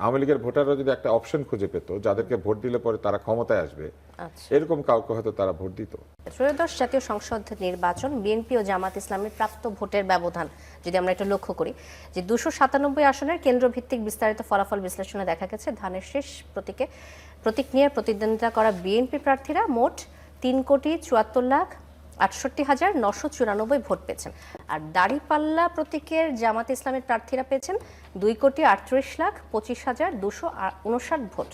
আওয়ামী লীগের ভোটাররা যদি একটা অপশন খুঁজে পেত যাদেরকে ভোট দিলে পরে তারা ক্ষমতায় আসবে, এরকম কাউকে হয়তো তারা ভোট দিত। ত্রয়োদশ জাতীয় সংসদ নির্বাচন, বিএনপি ও জামাত ইসলামের প্রাপ্ত ভোটের ব্যবধান যদি আমরা একটু লক্ষ্য করি, যে 297 আসনের কেন্দ্রভিত্তিক বিস্তারিত ফলাফল বিশ্লেষণে দেখা গেছে ধানের শীষ প্রতীক নিয়ে প্রতিদ্বন্দ্বিতা করা বিএনপি প্রার্থীরা মোট 3,74,68,994 ভোট পেয়েছেন। আর দাঁড়িপাল্লা প্রতীকের জামাত ইসলামের প্রার্থীরা পেয়েছেন 2,38,25,259 ভোট।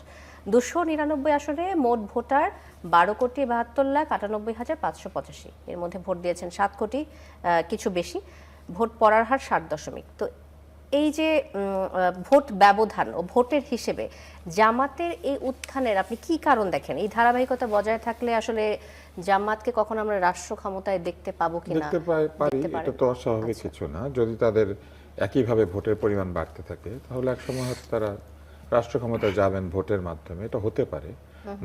299 আসনে মোট ভোটার 12,72,98,585। এর মধ্যে ভোট দিয়েছেন 7 কোটি কিছু বেশি। ভোট পড়ার হার 60%। তো এই যে ভোট ব্যবধান ও ভোটের হিসেবে জামাতের এই উত্থানের আপনি কি কারণ দেখেন? এই ধারাবাহিকতা বজায় থাকলে আসলে জামাতকে কখন আমরা রাষ্ট্র ক্ষমতায় দেখতে পাবো কিনা? দেখতে পারি, এটা তো অস্বাভাবিক কিছু না। যদি তাদের একইভাবে ভোটের পরিমাণ বাড়তে থাকে তাহলে একসময় হয়তো তারা রাষ্ট্র ক্ষমতায় যাবেন ভোটের মাধ্যমে, এটা হতে পারে,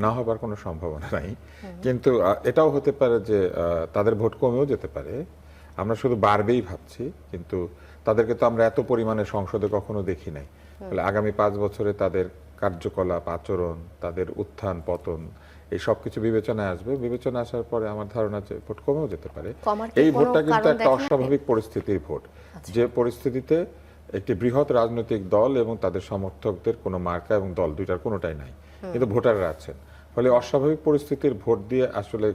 না হবার কোনো সম্ভাবনা নাই। কিন্তু এটাও হতে পারে যে তাদের ভোট কমেও যেতে পারে। আমরা শুধু বাড়বেই ভাবছি, কিন্তু তাদেরকে তো আমরা এত পরিমাণে সংসদে কখনো দেখি নাই। তাহলে আগামী 5 বছরে তাদের কার্যকলাপ, আচরণ, তাদের উত্থান পতন এই সবকিছু বিবেচনায় আসবে। বিবেচনা আসার পরে আমার ধারণা যে ভোট কমেও যেতে পারে। এই ভোটটা কিন্তু একটা অস্বাভাবিক পরিস্থিতির ভোট, যে পরিস্থিতিতে একটি বৃহৎ রাজনৈতিক দল এবং তাদের সমর্থকদের কোনো মার্কা এবং দল দুইটার কোনোটাই নাই, কিন্তু ভোটাররা আছেন। ফলে অস্বাভাবিক পরিস্থিতির ভোট দিয়ে আসলে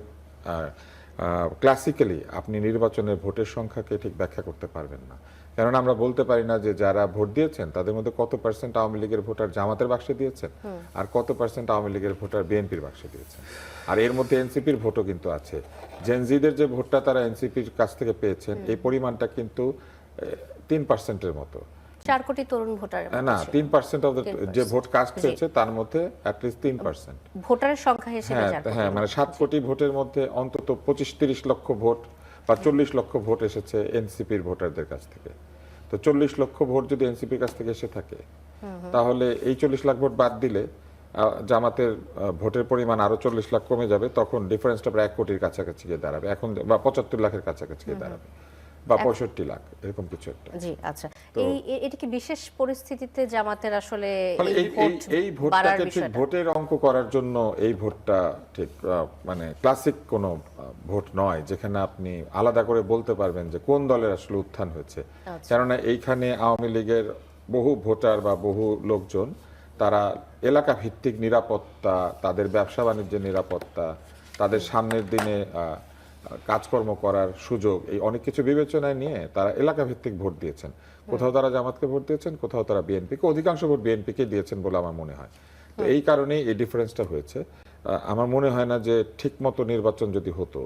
ক্লাসিক্যালি আপনি নির্বাচনের ভোটের সংখ্যাকে ঠিক ব্যাখ্যা করতে পারবেন না। কেননা আমরা বলতে পারি না যে যারা ভোট দিয়েছেন তাদের মধ্যে কত পার্সেন্ট আওয়ামী লীগের ভোটার জামাতের বাক্সে দিয়েছেন আর কত পার্সেন্ট আওয়ামী লীগের ভোটার বিএনপির বাক্সে দিয়েছেন। আর এর মধ্যে এনসিপির ভোটও কিন্তু আছে। জেনজিদের যে ভোটটা তারা এনসিপির কাছ থেকে পেয়েছেন এই পরিমাণটা কিন্তু 3%-এর মতো। 4 কোটি তরুণ ভোটার না, 3% অফ যে ভোট কাস্ট হয়েছে তার মধ্যে অ্যাটলিস্ট 3% ভোটারের সংখ্যা হিসেবে। হ্যাঁ, মানে 7 কোটি ভোটের মধ্যে অন্তত 25-30 লক্ষ ভোট বা 40 লক্ষ ভোট এসেছে এনসিপির ভোটারদের কাছ থেকে। তো 40 লক্ষ ভোট যদি এনসিপির কাছ থেকে এসে থাকে তাহলে এই 40 লাখ ভোট বাদ দিলে জামাতের ভোটের পরিমাণ আরো 40 লাখ কমে যাবে। তখন ডিফারেন্সটা প্রায় 1 কোটির কাছাকাছি গিয়ে দাঁড়াবে এখন, বা 75 লাখের কাছাকাছি গিয়ে দাঁড়াবে, বা 65 লাখ এরকম কিছু একটা। জি, আচ্ছা। এটা কি বিশেষ পরিস্থিতিতে জামাতের আসলে এই ভোটটাকে ঠিক ভোটের অঙ্ক করার জন্য এই ভোটটা ঠিক মানে ক্লাসিক কোনো ভোট নয় যেখানে আপনি আলাদা করে বলতে পারবেন যে কোন দলের আসলে উত্থান হয়েছে। কেননা এইখানে আওয়ামী লীগের বহু ভোটার বা বহু লোকজন তারা এলাকা ভিত্তিক নিরাপত্তা, তাদের ব্যবসা বাণিজ্যের নিরাপত্তা, তাদের সামনের দিনে কাজকর্ম করার সুযোগ, এই অনেক কিছু বিবেচনায় নিয়ে তারা এলাকা ভিত্তিক ভোট দিয়েছেন। কোথাও তারা জামাতকে ভোট দিয়েছেন, কোথাও তারা বিএনপিকে, অধিকাংশ ভোট বিএনপিকে দিয়েছেন বলে আমার মনে হয়। তো এই কারণেই এই ডিফারেন্সটা হয়েছে। আমার মনে হয় না যে ঠিক মতো নির্বাচন যদি হতো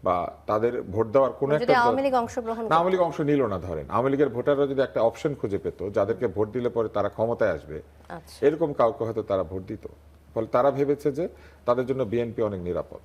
বা তাদের ভোট দেওয়ার কোনো একটা আওয়ামী লীগ অংশ নিল না, ধরেন আওয়ামী লীগের ভোটাররা যদি একটা অপশন খুঁজে পেত যাদেরকে ভোট দিলে পরে তারা ক্ষমতায় আসবে, এরকম কাউকে হয়তো তারা ভোট দিত। ফলে তারা ভেবেছে যে তাদের জন্য বিএনপি অনেক নিরাপদ।